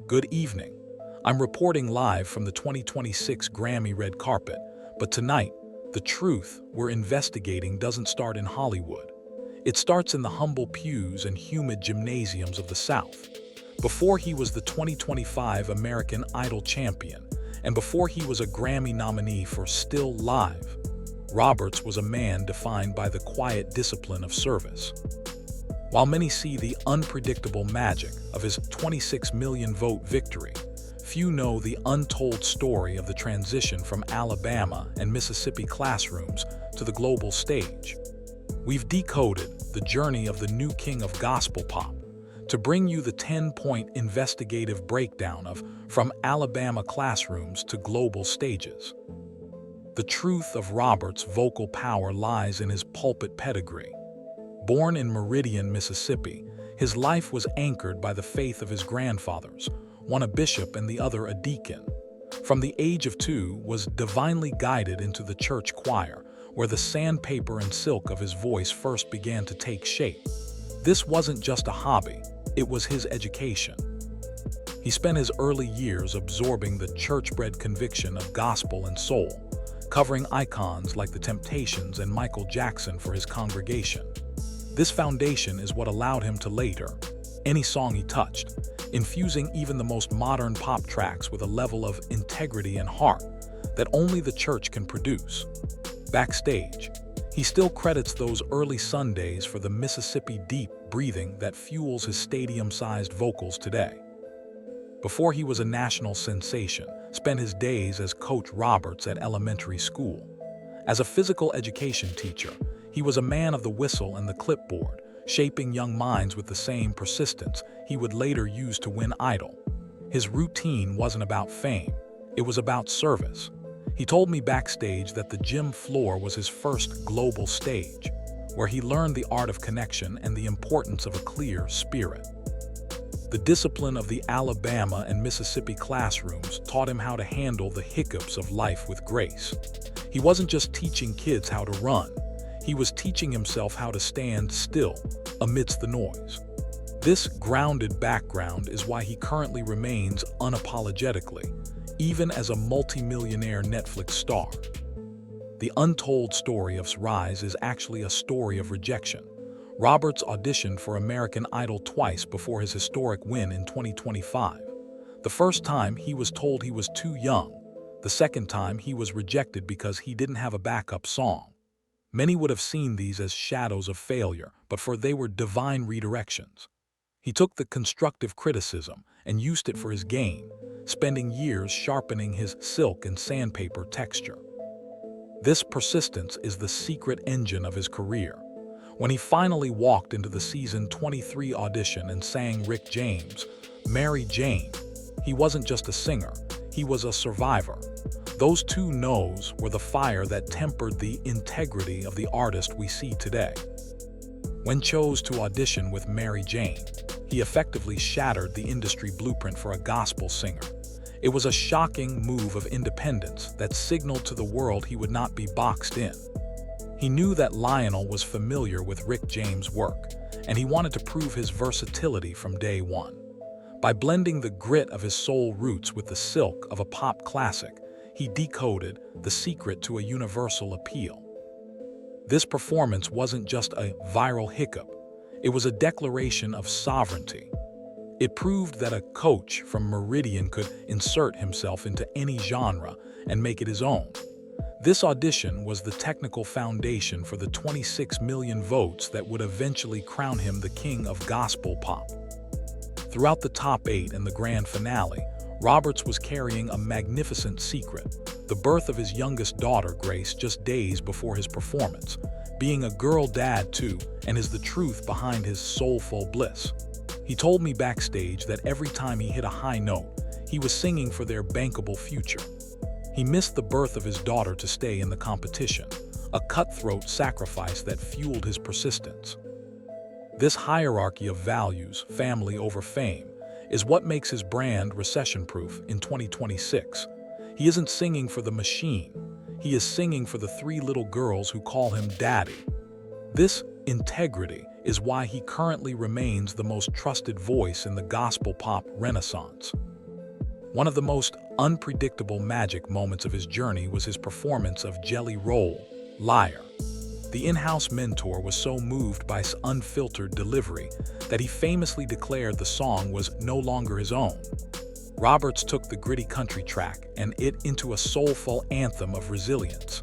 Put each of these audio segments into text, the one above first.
Good evening. I'm reporting live from the 2026 Grammy red carpet, but tonight, the truth we're investigating doesn't start in Hollywood. It starts in the humble pews and humid gymnasiums of the South. Before he was the 2025 American Idol champion, and before he was a Grammy nominee for Still Live, Roberts was a man defined by the quiet discipline of service. While many see the unpredictable magic of his 26 million vote victory, few know the untold story of the transition from Alabama and Mississippi classrooms to the global stage. We've decoded the journey of the new king of gospel pop to bring you the 10-point investigative breakdown of From Alabama Classrooms to Global Stages. The truth of Roberts' vocal power lies in his pulpit pedigree. Born in Meridian, Mississippi, his life was anchored by the faith of his grandfathers, one a bishop and the other a deacon. From the age of 2, was divinely guided into the church choir, where the sandpaper and silk of his voice first began to take shape. This wasn't just a hobby, it was his education. He spent his early years absorbing the church-bred conviction of gospel and soul, covering icons like the Temptations and Michael Jackson for his congregation. This foundation is what allowed him to later, any song he touched, infusing even the most modern pop tracks with a level of integrity and heart that only the church can produce. Backstage, he still credits those early Sundays for the Mississippi deep breathing that fuels his stadium-sized vocals today. Before he was a national sensation, spent his days as Coach Roberts at elementary school. As a physical education teacher, he was a man of the whistle and the clipboard, shaping young minds with the same persistence he would later use to win Idol. His routine wasn't about fame, it was about service. He told me backstage that the gym floor was his first global stage, where he learned the art of connection and the importance of a clear spirit. The discipline of the Alabama and Mississippi classrooms taught him how to handle the hiccups of life with grace. He wasn't just teaching kids how to run, he was teaching himself how to stand still amidst the noise. This grounded background is why he currently remains unapologetically, even as a multi-millionaire Netflix star. The untold story of his rise is actually a story of rejection. Roberts auditioned for American Idol twice before his historic win in 2025. The first time, he was told he was too young. The second time, he was rejected because he didn't have a backup song. Many would have seen these as shadows of failure, but they were divine redirections. He took the constructive criticism and used it for his gain, spending years sharpening his silk and sandpaper texture. This persistence is the secret engine of his career. When he finally walked into the season 23 audition and sang Rick James' Mary Jane, he wasn't just a singer, he was a survivor. Those two no's were the fire that tempered the integrity of the artist we see today. When chose to audition with Mary Jane, he effectively shattered the industry blueprint for a gospel singer. It was a shocking move of independence that signaled to the world he would not be boxed in. He knew that Lionel was familiar with Rick James' work, and he wanted to prove his versatility from day one. By blending the grit of his soul roots with the silk of a pop classic, he decoded the secret to a universal appeal. This performance wasn't just a viral hiccup, it was a declaration of sovereignty. It proved that a coach from Meridian could insert himself into any genre and make it his own. This audition was the technical foundation for the 26 million votes that would eventually crown him the king of gospel pop. Throughout the top 8 and the grand finale, Roberts was carrying a magnificent secret, the birth of his youngest daughter, Grace, just days before his performance, being a girl dad too, and is the truth behind his soulful bliss. He told me backstage that every time he hit a high note, he was singing for their bankable future. He missed the birth of his daughter to stay in the competition, a cutthroat sacrifice that fueled his persistence. This hierarchy of values, family over fame, is what makes his brand recession-proof in 2026. He isn't singing for the machine, he is singing for the 3 little girls who call him Daddy. This integrity is why he currently remains the most trusted voice in the gospel pop renaissance. One of the most unpredictable magic moments of his journey was his performance of Jelly Roll, Liar. The in-house mentor was so moved by his unfiltered delivery that he famously declared the song was no longer his own. Roberts took the gritty country track and it into a soulful anthem of resilience.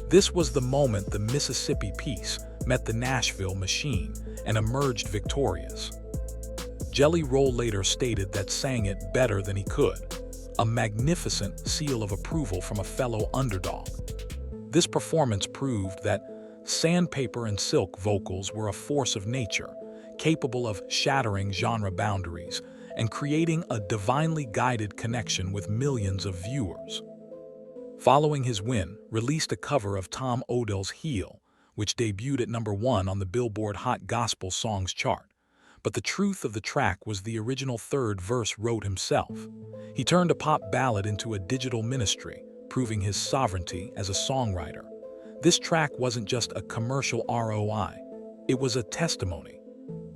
This was the moment the Mississippi Peace met the Nashville Machine and emerged victorious. Jelly Roll later stated that sang it better than he could, a magnificent seal of approval from a fellow underdog. This performance proved that sandpaper and silk vocals were a force of nature, capable of shattering genre boundaries and creating a divinely guided connection with millions of viewers. Following his win, released a cover of Tom Odell's Heal, which debuted at #1 on the Billboard Hot Gospel Songs chart. But the truth of the track was the original third verse wrote himself. He turned a pop ballad into a digital ministry, proving his sovereignty as a songwriter. This track wasn't just a commercial ROI, it was a testimony.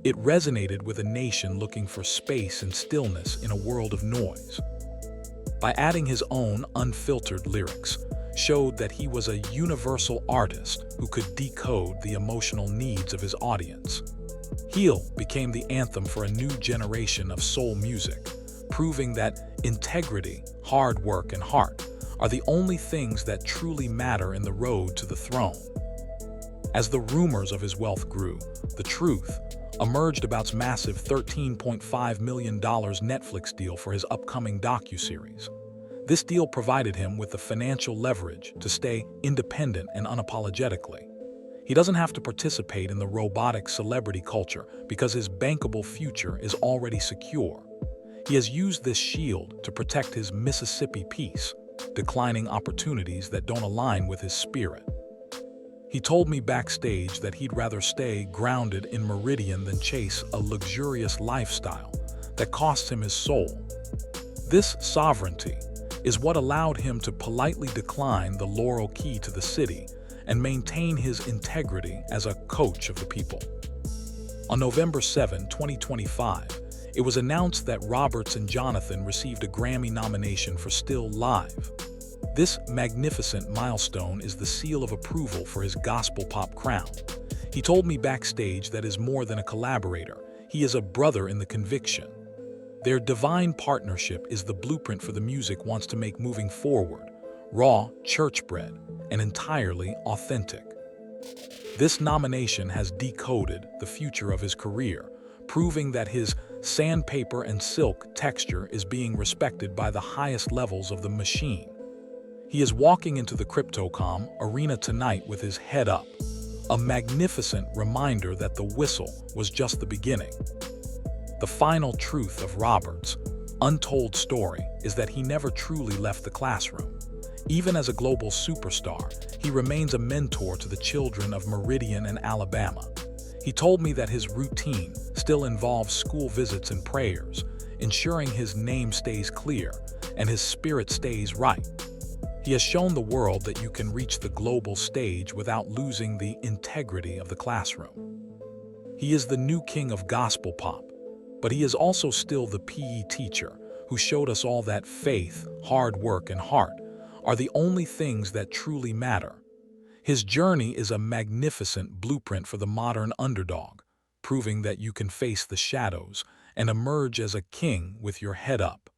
It resonated with a nation looking for space and stillness in a world of noise. By adding his own unfiltered lyrics, showed that he was a universal artist who could decode the emotional needs of his audience. Heal became the anthem for a new generation of soul music, proving that integrity, hard work, and heart are the only things that truly matter in the road to the throne. As the rumors of his wealth grew, the truth emerged about his massive $13.5 million Netflix deal for his upcoming docuseries. This deal provided him with the financial leverage to stay independent and unapologetically. He doesn't have to participate in the robotic celebrity culture because his bankable future is already secure. He has used this shield to protect his Mississippi peace, declining opportunities that don't align with his spirit. He told me backstage that he'd rather stay grounded in Meridian than chase a luxurious lifestyle that costs him his soul. This sovereignty is what allowed him to politely decline the laurel key to the city and maintain his integrity as a coach of the people. On November 7, 2025, it was announced that Roberts and Jonathan received a Grammy nomination for Still Live. This magnificent milestone is the seal of approval for his gospel pop crown. He told me backstage that is more than a collaborator, he is a brother in the conviction. Their divine partnership is the blueprint for the music wants to make moving forward, raw, church-bred, and entirely authentic. This nomination has decoded the future of his career, proving that his sandpaper and silk texture is being respected by the highest levels of the machine. He is walking into the CryptoCom arena tonight with his head up, a magnificent reminder that the whistle was just the beginning. The final truth of Roberts' untold story is that he never truly left the classroom. Even as a global superstar, he remains a mentor to the children of Meridian and Alabama. He told me that his routine still involves school visits and prayers, ensuring his name stays clear and his spirit stays right. He has shown the world that you can reach the global stage without losing the integrity of the classroom. He is the new king of gospel pop, but he is also still the PE teacher who showed us all that faith, hard work, and heart are the only things that truly matter. His journey is a magnificent blueprint for the modern underdog, proving that you can face the shadows and emerge as a king with your head up.